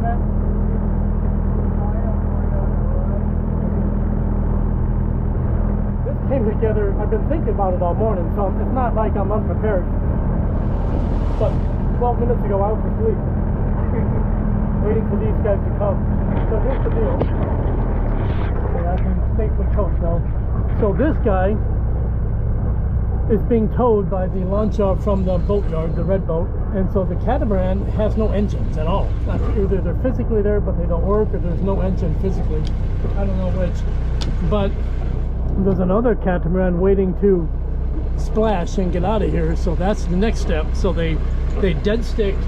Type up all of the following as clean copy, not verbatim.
there, man? This came together, I've been thinking about it all morning, so it's not like I'm unprepared. But 12 minutes ago I was asleep, waiting for these guys to come. So here's the deal. Okay, I can safely coast now. So this guy is being towed by the launcher from the boatyard, the red boat, and so the catamaran has no engines at all. Either they're physically there but they don't work, or there's no engine physically. I don't know which. But there's another catamaran waiting to splash and get out of here, so that's the next step. So they dead sticked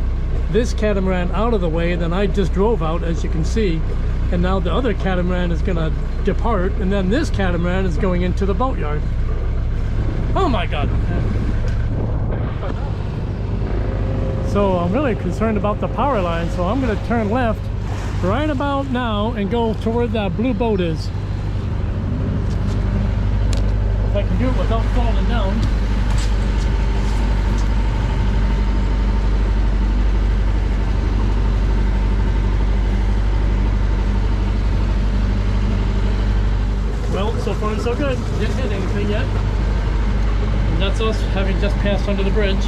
this catamaran out of the way, and then I just drove out, as you can see, and now the other catamaran is going to depart, and then this catamaran is going into the boatyard. Oh my god. So I'm really concerned about the power line, so I'm going to turn left right about now and go to where that blue boat is. If I can do it without falling down. Well, so far so good. Didn't hit anything yet. And that's us having just passed under the bridge.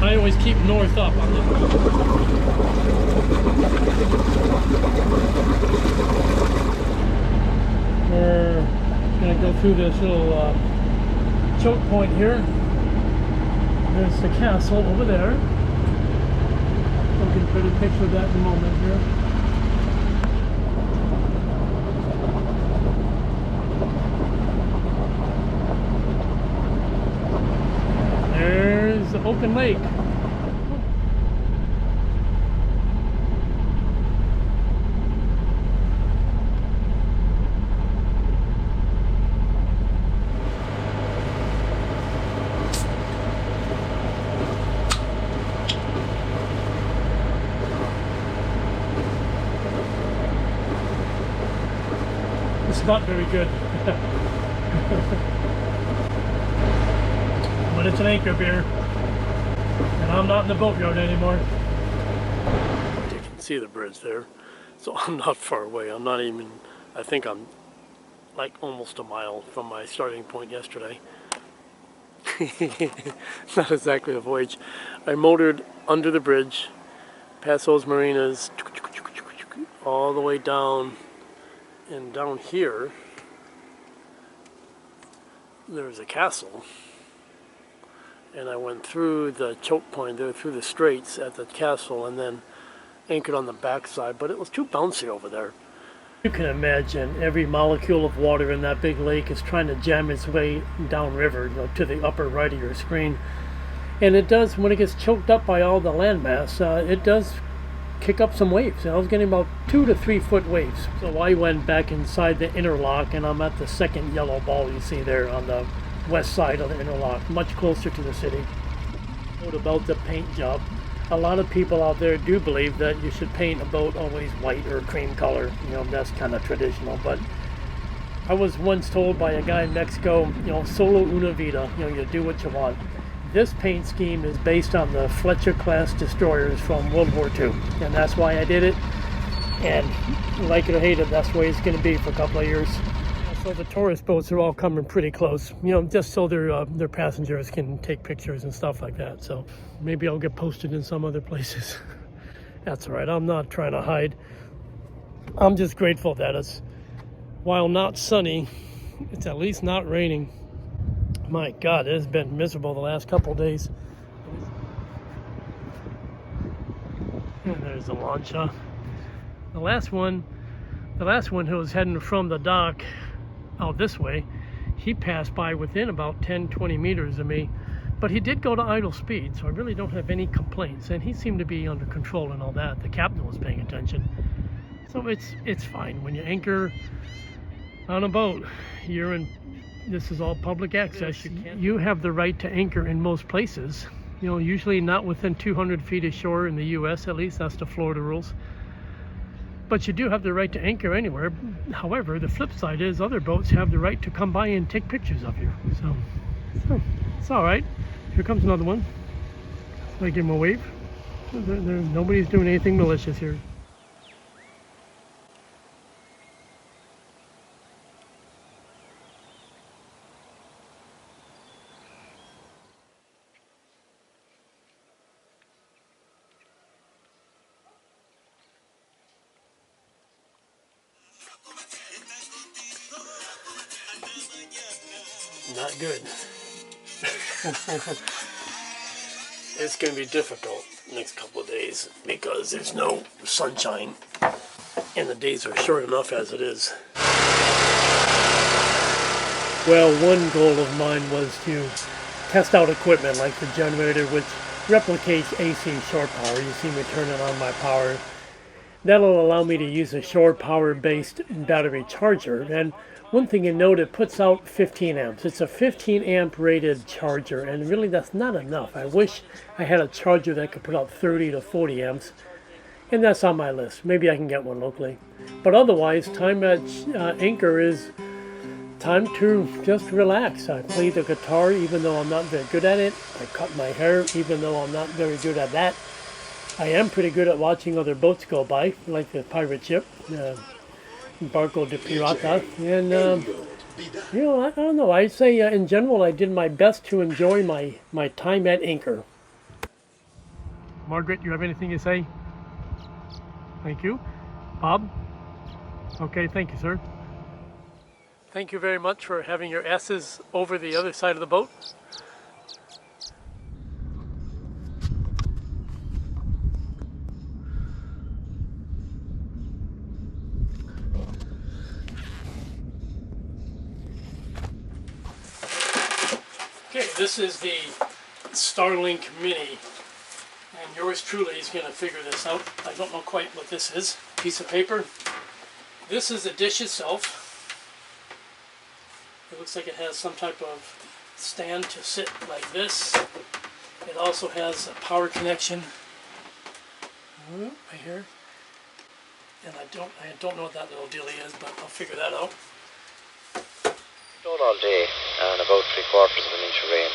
I always keep north up on this. We're gonna go through this little choke point here. There's the castle over there. I'll get a better picture of that in a moment here. There's the open lake. It's not very good. But it's an anchor beer, and I'm not in the boatyard anymore. You can see the bridge there, so I'm not far away. I'm not even, I think I'm like almost a mile from my starting point yesterday. Not exactly a voyage. I motored under the bridge, past those marinas, all the way down, and down here there's a castle. And I went through the choke point there, through the straits at the castle, and then anchored on the backside, but it was too bouncy over there. You can imagine every molecule of water in that big lake is trying to jam its way downriver, you know, to the upper right of your screen. And it does, when it gets choked up by all the landmass, it does kick up some waves. And I was getting about 2 to 3 foot waves. So I went back inside the interlock, and I'm at the second yellow ball you see there on the west side of the interlock, much closer to the city. What about the paint job? A lot of people out there do believe that you should paint a boat always white or cream color. You know, that's kind of traditional, but I was once told by a guy in Mexico, you know, solo una vida, you know, you do what you want. This paint scheme is based on the Fletcher class destroyers from World War II, and that's why I did it. And like it or hate it, that's the way it's going to be for a couple of years. So the tourist boats are all coming pretty close, you know, just so their passengers can take pictures and stuff like that. So maybe I'll get posted in some other places. That's all right. I'm not trying to hide. I'm just grateful that it's, while not sunny, it's at least not raining. My God, it has been miserable the last couple of days. And there's the lancha. The last one who was heading from the dock out this way, he passed by within about 10-20 meters of me, but he did go to idle speed, so I really don't have any complaints, and he seemed to be under control and all that. The captain was paying attention, so it's fine. When you anchor on a boat, this is all public access. You have the right to anchor in most places, you know, usually not within 200 feet of shore in the US, at least that's the Florida rules. But you do have the right to anchor anywhere. However, the flip side is other boats have the right to come by and take pictures of you. So it's all right. Here comes another one. I give him a wave. Nobody's doing anything malicious here. Not good. It's going to be difficult next couple of days because there's no sunshine and the days are short enough as it is. Well, one goal of mine was to test out equipment like the generator, which replicates AC shore power. You see me turning on my power. That'll allow me to use a shore power based battery charger. And one thing you note, it puts out 15 amps. It's a 15 amp rated charger, and really that's not enough. I wish I had a charger that could put out 30 to 40 amps, and that's on my list. Maybe I can get one locally. But otherwise, time at anchor is time to just relax. I play the guitar even though I'm not very good at it. I cut my hair even though I'm not very good at that. I am pretty good at watching other boats go by, like the pirate ship. Barco de Pirata, and you know, I don't know, I'd say in general I did my best to enjoy my time at anchor. Margaret, you have anything to say? Thank you. Bob? Okay, thank you, sir. Thank you very much for having your S's over the other side of the boat. Okay, this is the Starlink Mini, and yours truly is going to figure this out. I don't know quite what this is. Piece of paper. This is the dish itself. It looks like it has some type of stand to sit like this. It also has a power connection right here. And I don't know what that little dealie is, but I'll figure that out. Snowed all day and about 3/4 of an inch of rain.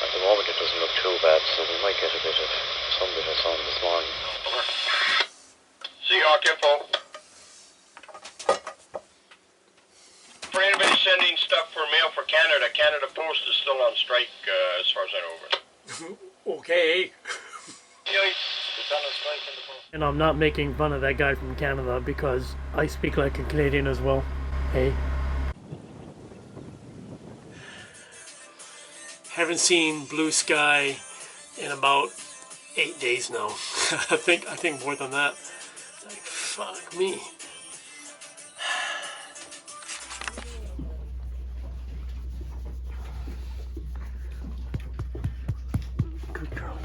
At the moment it doesn't look too bad, so we might get some bit of sun this morning. Seahawk info. For anybody sending stuff for mail for Canada, Canada Post is still on strike as far as I know. Over. Okay. It's on a strike in the post. And I'm not making fun of that guy from Canada because I speak like a Canadian as well. Hey. Haven't seen blue sky in about 8 days now. I think more than that. Like, fuck me. Good girl.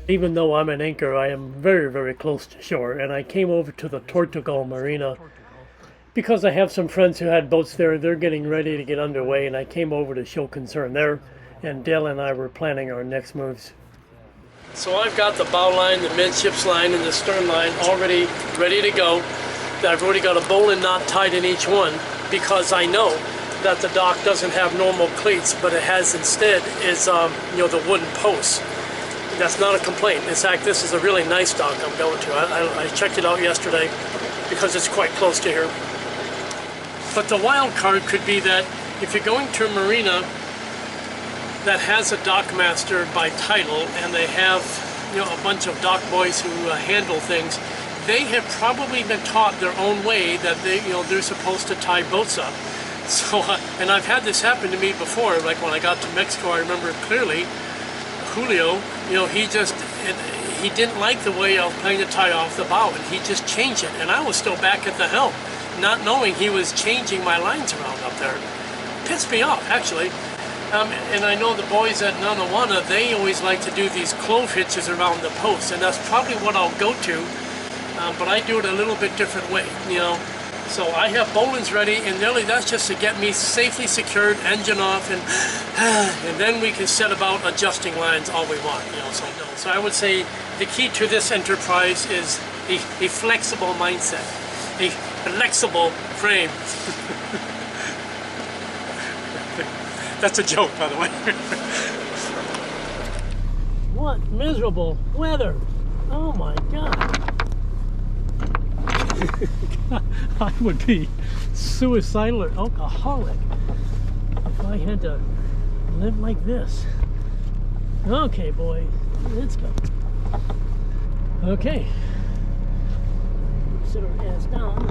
Even though I'm an anchor, I am very, very close to shore, and I came over to the Tortugal Marina because I have some friends who had boats there. They're getting ready to get underway, and I came over to show concern there. And Dale and I were planning our next moves. So I've got the bow line, the midships line, and the stern line already ready to go. I've already got a bowline knot tied in each one because I know that the dock doesn't have normal cleats, but it has instead is the wooden posts. That's not a complaint. In fact, this is a really nice dock I'm going to. I checked it out yesterday because it's quite close to here. But the wild card could be that if you're going to a marina that has a dockmaster by title, and they have a bunch of dock boys who handle things, they have probably been taught their own way that they're supposed to tie boats up. So and I've had this happen to me before. Like when I got to Mexico, I remember clearly Julio. He didn't like the way I was playing to tie off the bow, and he just changed it. And I was still back at the helm, not knowing he was changing my lines around up there. Pissed me off, actually. And I know the boys at Nanajuana, they always like to do these clove hitches around the post, and that's probably what I'll go to, but I do it a little bit different way, So I have bowlines ready, and really that's just to get me safely secured, engine off, and then we can set about adjusting lines all we want, So I would say the key to this enterprise is a flexible mindset, a flexible frame. That's a joke, by the way. What miserable weather. Oh my God. I would be suicidal or alcoholic if I had to live like this. Okay, boy, let's go. Okay. Sit our ass down.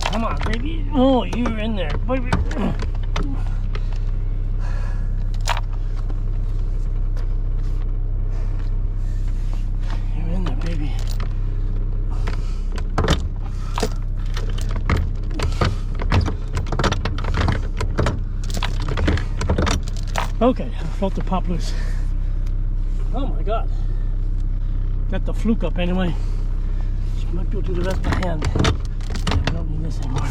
Come on, baby. Oh, you're in there, baby. You're in there, baby. Okay, I felt the pop loose. Oh my God. Got the fluke up anyway. She might be able to do the rest by hand. Yeah, we don't need this anymore.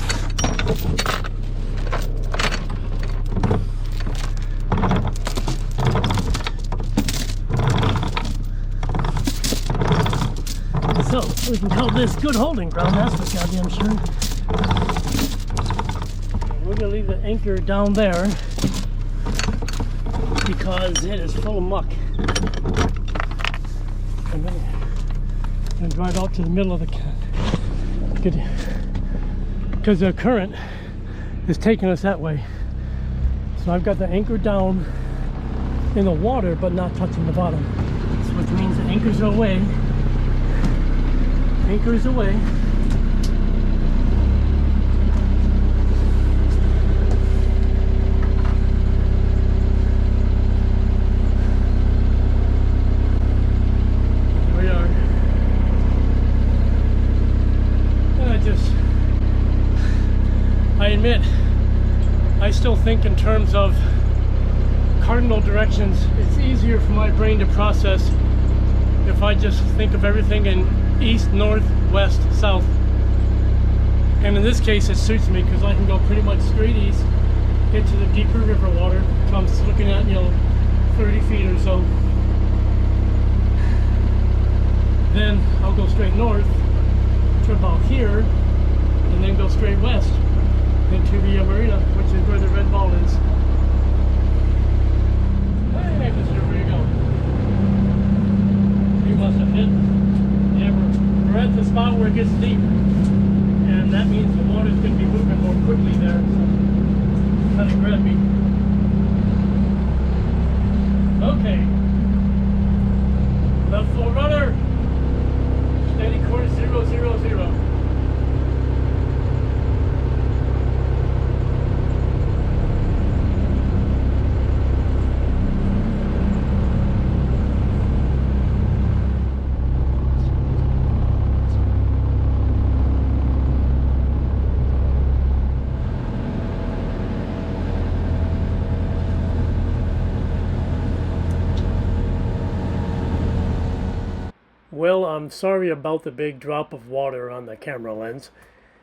So, we can call this good holding ground, that's for goddamn sure. We're gonna leave the anchor down there because it is full of muck. I'm gonna drive out to the middle of the because the current is taking us that way. So I've got the anchor down in the water but not touching the bottom. So which means the anchors are away. Anchor is away. Here we are. And I admit, I still think in terms of cardinal directions. It's easier for my brain to process if I just think of everything in east, north, west, south. And in this case it suits me because I can go pretty much straight east, get to the deeper river water. So I'm just looking at, 30 feet or so. Then I'll go straight north to about here, and then go straight west into Rio Marina, which is where the red ball is. Hey, mister, where you going? You must have hit. Yeah, we're at the spot where it gets deep. And that means the water's going to be moving more quickly there. So kind of grab me. Okay. Left full rudder. Steady course 000. Well, I'm sorry about the big drop of water on the camera lens.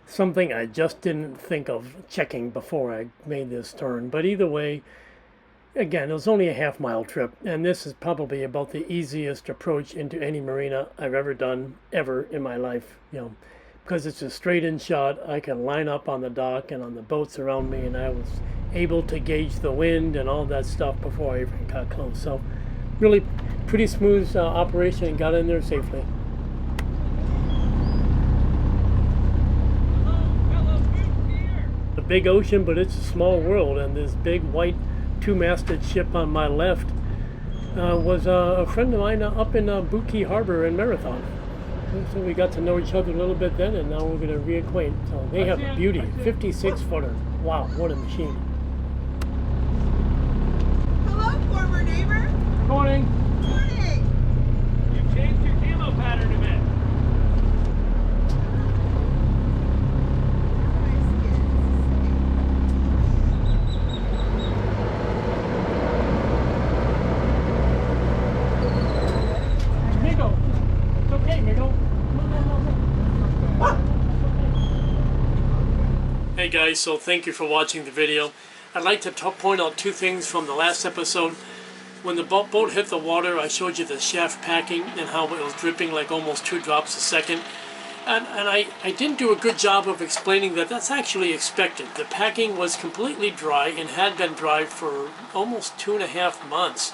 Something I just didn't think of checking before I made this turn. But either way, again, it was only a half-mile trip, and this is probably about the easiest approach into any marina I've ever done, ever in my life. Because it's a straight-in shot. I can line up on the dock and on the boats around me, and I was able to gauge the wind and all that stuff before I even got close. So, really pretty smooth operation, and got in there safely. The big ocean, but it's a small world, and this big white two-masted ship on my left was a friend of mine up in Buki Harbor in Marathon. So we got to know each other a little bit then, and now we're going to reacquaint. So they have a beauty, 56-footer. Wow, what a machine. Hello, former neighbor. Morning. Morning. You've changed your camo pattern a bit. Migo, it's okay, Migo. Hey guys, so thank you for watching the video. I'd like to point out two things from the last episode. When the boat hit the water, I showed you the shaft packing and how it was dripping like almost 2 drops a second. And I didn't do a good job of explaining that that's actually expected. The packing was completely dry and had been dry for almost 2.5 months.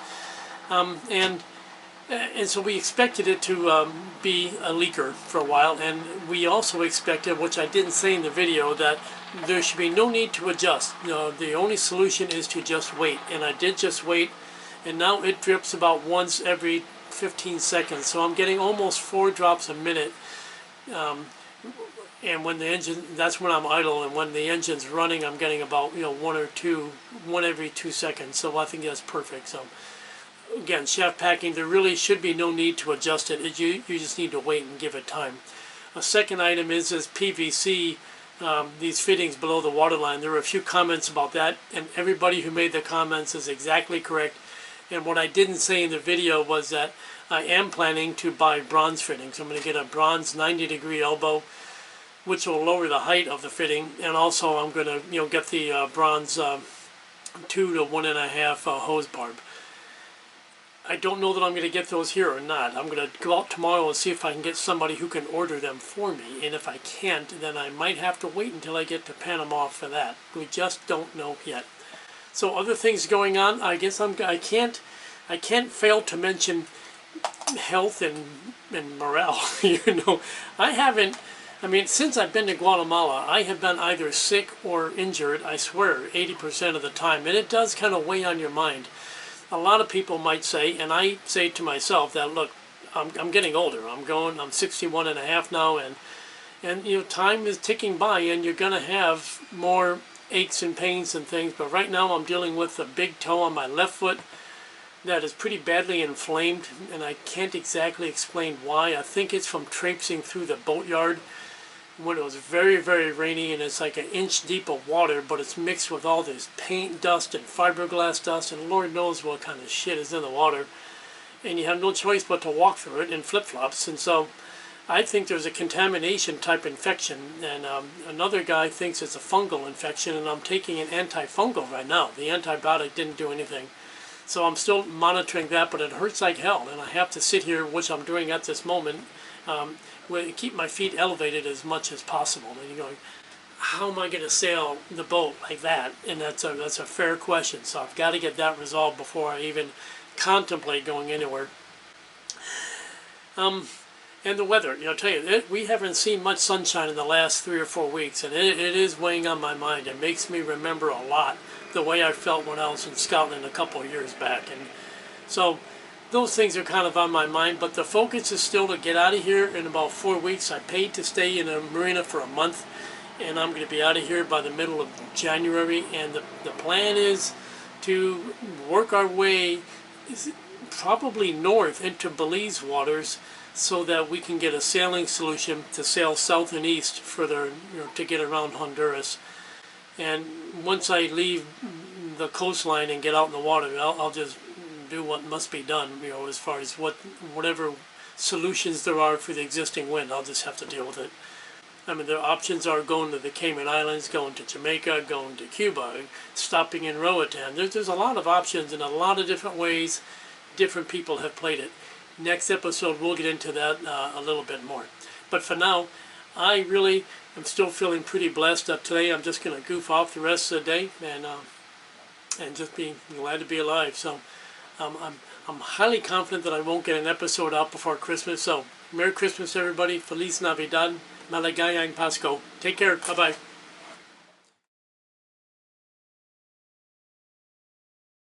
And so we expected it to be a leaker for a while, and we also expected, which I didn't say in the video, that there should be no need to adjust. The only solution is to just wait, and I did just wait, and now it drips about once every 15 seconds, so I'm getting almost 4 drops a minute. And when the engine, that's when I'm idle, and when the engine's running, I'm getting about 1 every 2 seconds. So I think that's perfect. So again, shaft packing, there really should be no need to adjust it. You just need to wait and give it time. A second item is PVC, these fittings below the waterline. There were a few comments about that, and everybody who made the comments is exactly correct. And what I didn't say in the video was that I am planning to buy bronze fittings. I'm going to get a bronze 90-degree elbow, which will lower the height of the fitting, and also I'm going to get the bronze 2 to 1.5 hose barb. I don't know that I'm going to get those here or not. I'm going to go out tomorrow and see if I can get somebody who can order them for me, and if I can't, then I might have to wait until I get to Panama for that. We just don't know yet. So other things going on, I guess I can't fail to mention health and morale. I mean, since I've been to Guatemala, I have been either sick or injured, I swear, 80% of the time, and it does kind of weigh on your mind. A lot of people might say, and I say to myself, that look, I'm getting older. I'm 61 and a half now, and time is ticking by, and you're going to have more aches and pains and things. But right now I'm dealing with a big toe on my left foot that is pretty badly inflamed, and I can't exactly explain why. I think it's from traipsing through the boatyard when it was very, very rainy, and it's like 1 inch deep of water, but it's mixed with all this paint dust and fiberglass dust, and Lord knows what kind of shit is in the water, and you have no choice but to walk through it in flip-flops. And so I think there's a contamination type infection, and another guy thinks it's a fungal infection, and I'm taking an antifungal right now. The antibiotic didn't do anything. So I'm still monitoring that, but it hurts like hell, and I have to sit here, which I'm doing at this moment, keep my feet elevated as much as possible. And you're going, how am I going to sail the boat like that? And that's a fair question. So I've got to get that resolved before I even contemplate going anywhere. And the weather, I'll tell you, we haven't seen much sunshine in the last 3 or 4 weeks, and it is weighing on my mind. It makes me remember a lot the way I felt when I was in Scotland a couple of years back. And so those things are kind of on my mind, but the focus is still to get out of here in about 4 weeks. I paid to stay in a marina for a month, and I'm going to be out of here by the middle of January, and the plan is to work our way probably north into Belize waters, so that we can get a sailing solution to sail south and east further, to get around Honduras. And once I leave the coastline and get out in the water, I'll just do what must be done, as far as whatever solutions there are for the existing wind. I'll just have to deal with it. I mean, their options are going to the Cayman Islands, going to Jamaica, going to Cuba, stopping in Roatan. There's a lot of options in a lot of different ways. Different people have played it. Next episode, we'll get into that a little bit more. But for now, I really am still feeling pretty blessed. Today, I'm just going to goof off the rest of the day and just be glad to be alive. So I'm highly confident that I won't get an episode out before Christmas. So Merry Christmas, everybody. Feliz Navidad. Maligayang Pasko. Take care. Bye-bye.